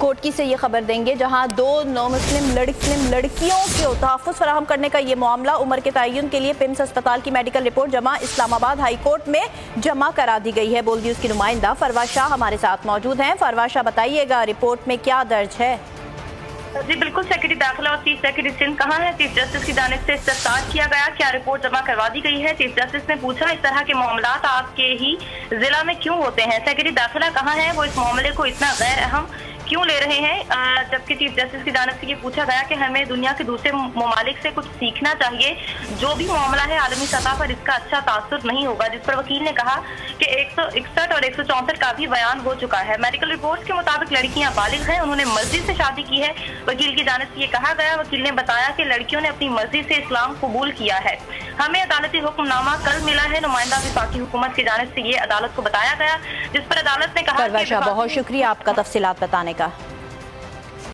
घोटकी से ये खबर देंगे, जहां दो नौ मुस्लिम लड़कियों के तहफ़्फ़ुज़ फराहम करने का ये मामला, उम्र के तयन के लिए पिम्स अस्पताल की मेडिकल रिपोर्ट जमा इस्लामाबाद हाई कोर्ट में जमा करा दी गई है। बोल दी उसकी नुमाइंदा फरवा शाह हमारे साथ मौजूद हैं। फरवा शाह, बताइएगा रिपोर्ट में क्या दर्ज है? जी बिल्कुल, सेक्रेटरी दाखिला और चीफ सेक्रेटरी सिंध कहाँ है? चीफ जस्टिस की जानिब से इस्तफसार किया गया, क्या रिपोर्ट जमा करवा दी गई है? चीफ जस्टिस ने पूछा, इस तरह के मामलात आपके ही जिला में क्यों होते हैं? सेक्रेटरी दाखिला कहाँ है? वो इस मामले को इतना गैर अहम क्यों ले रहे हैं? जबकि चीफ जस्टिस की जानिब से ये पूछा गया कि हमें दुनिया के दूसरे ममालिक से कुछ सीखना चाहिए। जो भी मामला है आलमी सतह पर इसका अच्छा तासुर नहीं होगा। जिस पर वकील ने कहा कि 161 और 164 का भी बयान हो चुका है। मेडिकल रिपोर्ट्स के मुताबिक लड़कियां बालिग हैं, उन्होंने मर्जी से शादी की है। वकील की जानिब से ये कहा गया, वकील ने बताया कि लड़कियों ने अपनी मर्जी से इस्लाम कबूल किया है। हमें अदालती हुक्मनामा कल मिला है। नुमाइंदा वफाकी हुकूमत की जानिब से ये अदालत को बताया गया, जिस पर अदालत ने कहा। बहुत शुक्रिया आपका तफसीलात बताने का।